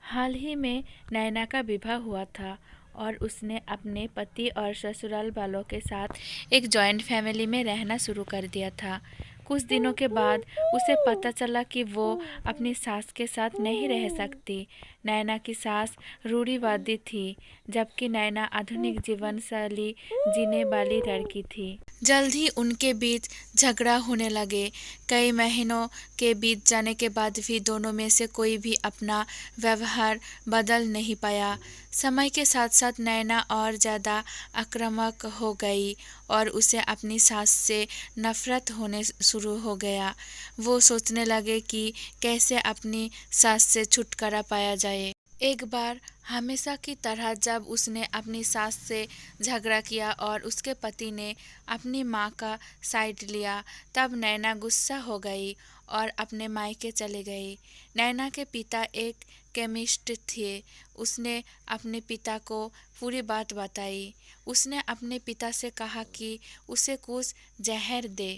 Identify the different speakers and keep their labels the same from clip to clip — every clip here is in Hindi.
Speaker 1: हाल ही में नैना का विवाह हुआ था और उसने अपने पति और ससुराल वालों के साथ एक जॉइंट फैमिली में रहना शुरू कर दिया था। कुछ दिनों के बाद उसे पता चला कि वो अपनी सास के साथ नहीं रह सकती। नैना की सास रूढ़िवादी थी, जबकि नैना आधुनिक जीवन शैली जीने वाली लड़की थी। जल्द ही उनके बीच झगड़ा होने लगे। कई महीनों के बीत जाने के बाद भी दोनों में से कोई भी अपना व्यवहार बदल नहीं पाया। समय के साथ साथ नैना और ज़्यादा आक्रामक हो गई और उसे अपनी सास से नफरत होने शुरू हो गया। वो सोचने लगे कि कैसे अपनी सास से छुटकारा पाया जाए। एक बार हमेशा की तरह जब उसने अपनी सास से झगड़ा किया और उसके पति ने अपनी माँ का साइड लिया, तब नैना गुस्सा हो गई और अपने मायके चले गई। नैना के पिता एक केमिस्ट थे। उसने अपने पिता को पूरी बात बताई। उसने अपने पिता से कहा कि उसे कुछ जहर दे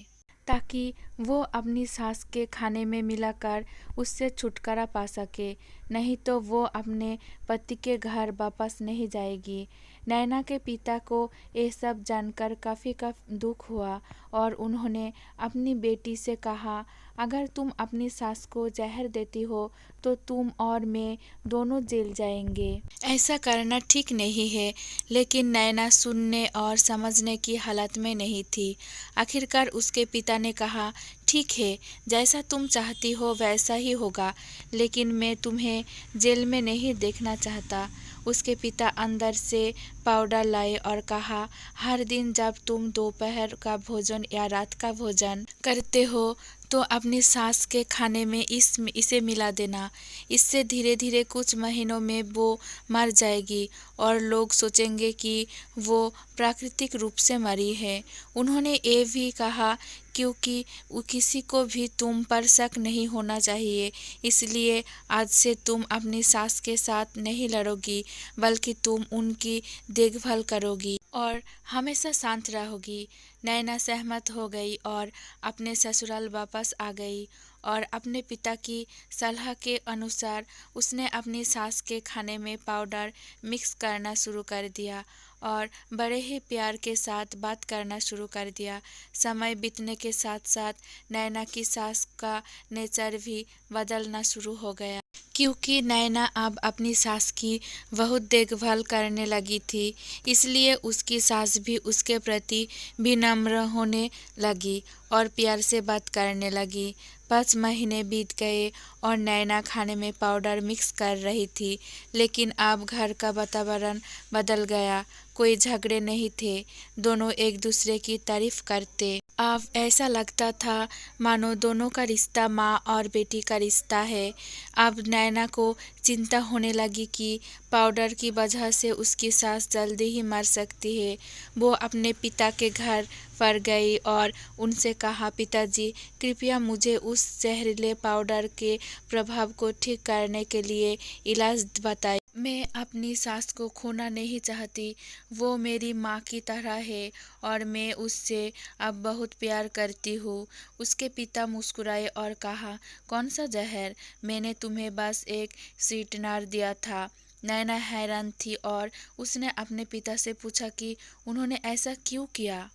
Speaker 1: ताकि वो अपनी सास के खाने में मिलाकर उससे छुटकारा पा सके, नहीं तो वो अपने पति के घर वापस नहीं जाएगी। नैना के पिता को ये सब जानकर काफ़ी दुख हुआ और उन्होंने अपनी बेटी से कहा, अगर तुम अपनी सास को जहर देती हो तो तुम और मैं दोनों जेल जाएंगे। ऐसा करना ठीक नहीं है। लेकिन नैना सुनने और समझने की हालत में नहीं थी। आखिरकार उसके पिता ने कहा, ठीक है, जैसा तुम चाहती हो वैसा ही होगा, लेकिन मैं तुम्हें जेल में नहीं देखना चाहता। उसके पिता अंदर से पाउडर लाए और कहा, हर दिन जब तुम दोपहर का भोजन या रात का भोजन करते हो तो अपनी सास के खाने में इसे मिला देना। इससे धीरे धीरे कुछ महीनों में वो मर जाएगी और लोग सोचेंगे कि वो प्राकृतिक रूप से मरी है। उन्होंने ये भी कहा, क्योंकि किसी को भी तुम पर शक नहीं होना चाहिए, इसलिए आज से तुम अपनी सास के साथ नहीं लड़ोगी, बल्कि तुम उनकी देखभाल करोगी और हमेशा शांत रहोगी। नैना सहमत हो गई और अपने ससुराल वापस आ गई और अपने पिता की सलाह के अनुसार उसने अपनी सास के खाने में पाउडर मिक्स करना शुरू कर दिया और बड़े ही प्यार के साथ बात करना शुरू कर दिया। समय बीतने के साथ साथ नैना की सास का नेचर भी बदलना शुरू हो गया, क्योंकि नैना अब अपनी सास की बहुत देखभाल करने लगी थी। इसलिए उसकी सास भी उसके प्रति विनम्र होने लगी और प्यार से बात करने लगी। 5 महीने बीत गए और नैना खाने में पाउडर मिक्स कर रही थी, लेकिन अब घर का वातावरण बदल गया। कोई झगड़े नहीं थे, दोनों एक दूसरे की तारीफ करते। अब ऐसा लगता था मानो दोनों का रिश्ता माँ और बेटी का रिश्ता है। अब नैना को चिंता होने लगी कि पाउडर की वजह से उसकी सास जल्दी ही मर सकती है। वो अपने पिता के घर पर गई और उनसे कहा, पिताजी, कृपया मुझे उस जहरीले पाउडर के प्रभाव को ठीक करने के लिए इलाज बताइए। मैं अपनी सास को खोना नहीं चाहती। वो मेरी माँ की तरह है और मैं उससे अब बहुत प्यार करती हूँ। उसके पिता मुस्कुराए और कहा, कौन सा जहर? मैंने तुम्हें बस एक स्वीटनर दिया था। नैना हैरान थी और उसने अपने पिता से पूछा कि उन्होंने ऐसा क्यों किया।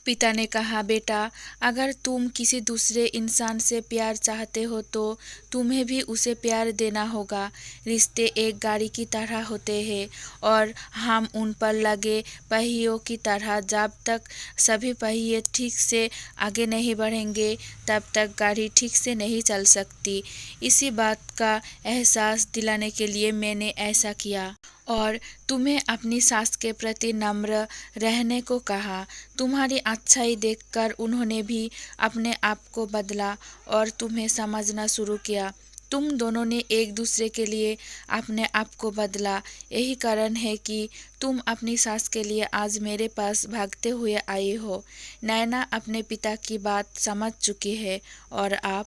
Speaker 1: पिता ने कहा, बेटा, अगर तुम किसी दूसरे इंसान से प्यार चाहते हो तो तुम्हें भी उसे प्यार देना होगा। रिश्ते एक गाड़ी की तरह होते हैं और हम उन पर लगे पहियों की तरह। जब तक सभी पहिए ठीक से आगे नहीं बढ़ेंगे तब तक गाड़ी ठीक से नहीं चल सकती। इसी बात का एहसास दिलाने के लिए मैंने ऐसा किया और तुम्हें अपनी सास के प्रति नम्र रहने को कहा। तुम्हारी अच्छाई देखकर उन्होंने भी अपने आप को बदला और तुम्हें समझना शुरू किया। तुम दोनों ने एक दूसरे के लिए अपने आप को बदला। यही कारण है कि तुम अपनी सास के लिए आज मेरे पास भागते हुए आई हो। नैना अपने पिता की बात समझ चुकी है और आप